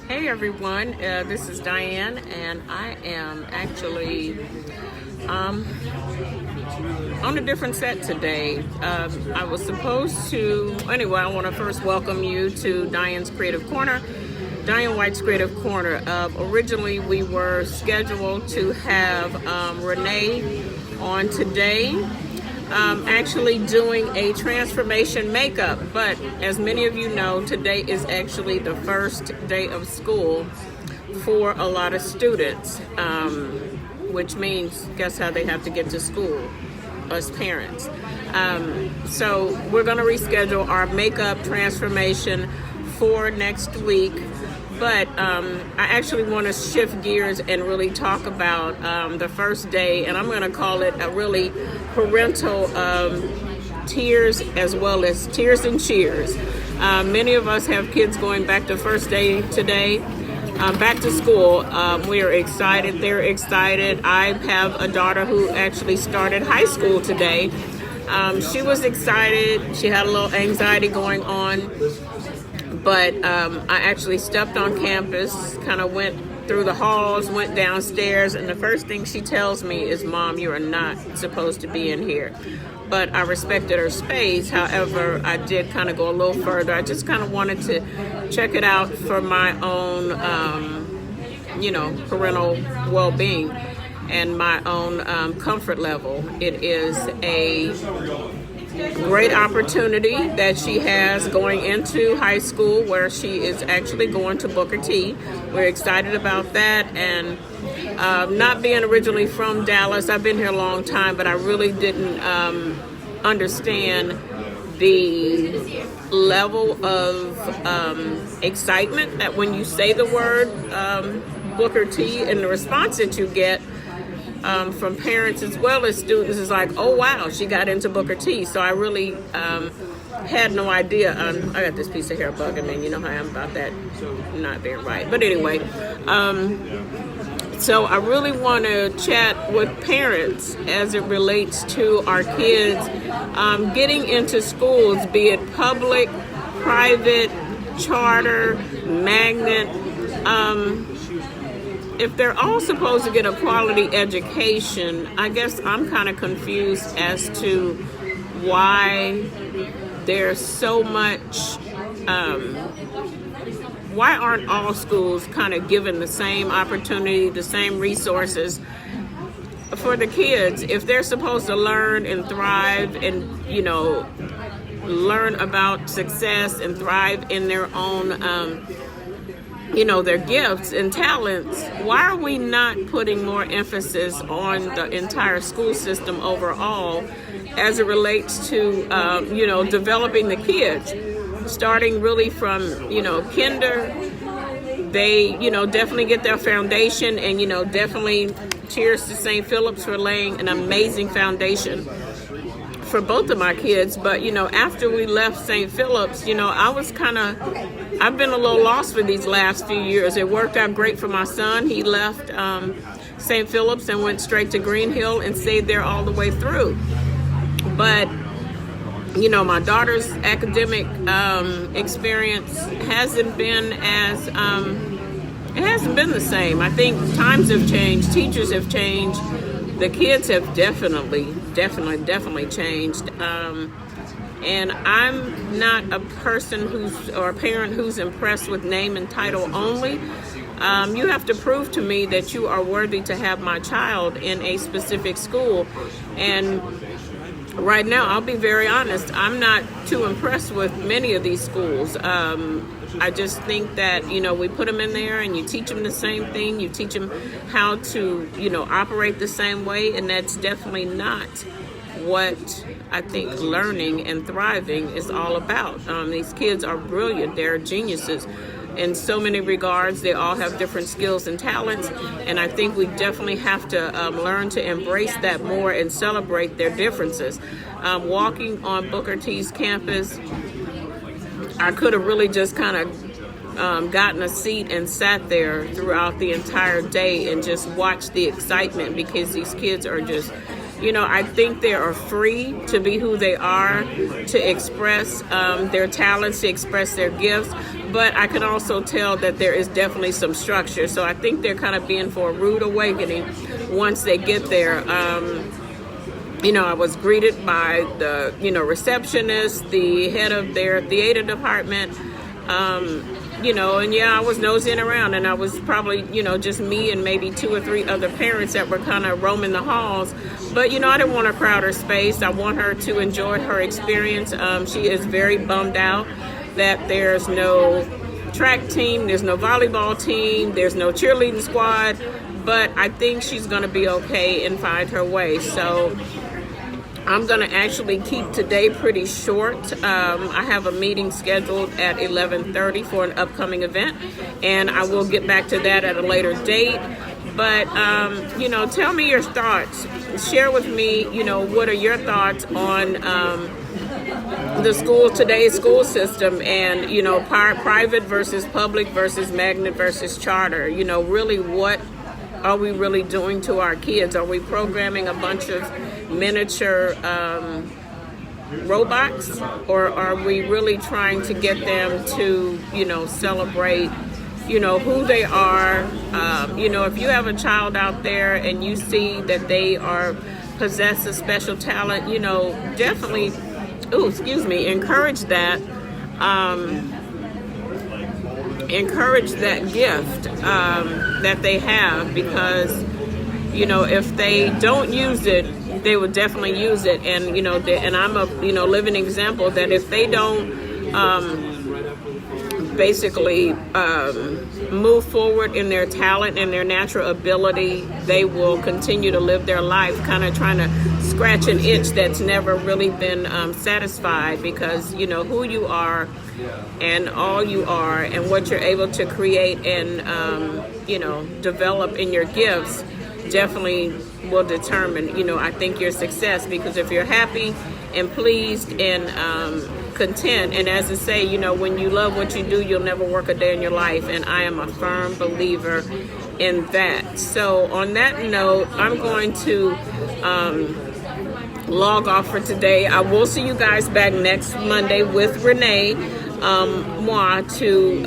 Hey everyone, this is Diane, and I am actually on a different set today. I was supposed to, anyway, I want to first welcome you to Diane's Creative Corner, Diane White's Creative Corner. Originally, we were scheduled to have Renee on today. Actually doing a transformation makeup, but as many of you know, today is actually the first day of school for a lot of students, which means guess how they have to get to school, us parents. So we're going to reschedule our makeup transformation for next week. But I actually want to shift gears and really talk about the first day, and I'm going to call it a really parental tears as well as tears and cheers. Many of us have kids going back to first day today, back to school. We are excited. They're excited. I have a daughter who actually started high school today. She was excited. She had a little anxiety going on. But I actually stepped on campus, kind of went through the halls, went downstairs, and the first thing she tells me is, "Mom, you are not supposed to be in here." But I respected her space. However, I did kind of go a little further. I just kind of wanted to check it out for my own, parental well-being and my own comfort level. It is a great opportunity that she has going into high school, where she is actually going to Booker T. We're excited about that, and not being originally from Dallas, I've been here a long time, but I really didn't understand the level of excitement that when you say the word Booker T, and the response that you get from parents as well as students is like, "Oh wow, she got into Booker T." So I really had no idea. I got this piece of hair bugging me. You know how I am about that not being right. But anyway, so I really want to chat with parents as it relates to our kids getting into schools, be it public, private, charter, magnet. If they're all supposed to get a quality education, I guess I'm kind of confused as to why there's so much, why aren't all schools kind of given the same opportunity, the same resources for the kids? If they're supposed to learn and thrive and, learn about success and thrive in their own their gifts and talents, why are we not putting more emphasis on the entire school system overall as it relates to, developing the kids, starting really from, kinder? They, definitely get their foundation, and, definitely cheers to St. Philip's for laying an amazing foundation for both of my kids. But, after we left St. Philip's, I've been a little lost for these last few years. It worked out great for my son. He left St. Philip's and went straight to Green Hill and stayed there all the way through. But, my daughter's academic experience hasn't been it hasn't been the same. I think times have changed, teachers have changed, the kids have definitely changed. And I'm not a person or a parent who's impressed with name and title only. You have to prove to me that you are worthy to have my child in a specific school. And right now, I'll be very honest, I'm not too impressed with many of these schools. I just think that, we put them in there and you teach them the same thing. You teach them how to, operate the same way. And that's definitely not what I think learning and thriving is all about. These kids are brilliant. They're geniuses in so many regards. They all have different skills and talents, and I think we definitely have to learn to embrace that more and celebrate their differences. Walking on Booker T's campus, I could have really just kind of gotten a seat and sat there throughout the entire day and just watched the excitement, because these kids are just, I think they are free to be who they are, to express their talents, to express their gifts, but I can also tell that there is definitely some structure. So I think they're kind of being for a rude awakening once they get there. I was greeted by the, receptionist, the head of their theater department, and I was nosing around, and I was probably, just me and maybe 2 or 3 other parents that were kind of roaming the halls. But, I didn't want to crowd her space. I want her to enjoy her experience. She is very bummed out that there's no track team, there's no volleyball team, there's no cheerleading squad, but I think she's going to be okay and find her way. So I'm going to actually keep today pretty short. I have a meeting scheduled at 11:30 for an upcoming event, and I will get back to that at a later date. But, tell me your thoughts. Share with me, what are your thoughts on today's school system, and, private versus public versus magnet versus charter. Really, what are we really doing to our kids? Are we programming a bunch of miniature robots, or are we really trying to get them to, celebrate, who they are? If you have a child out there and you see that they possess a special talent, definitely, encourage that. Encourage that gift that they have, because if they don't use it, they would definitely use it. And and I'm a living example that if they don't basically move forward in their talent and their natural ability, they will continue to live their life kind of trying to scratch an itch that's never really been satisfied, because who you are and all you are and what you're able to create and develop in your gifts definitely will determine I think your success. Because if you're happy and pleased and content, and as I say, when you love what you do, you'll never work a day in your life, and I am a firm believer in that. So on that note, I'm going to log off for today. I will see you guys back next Monday with Renee Moore to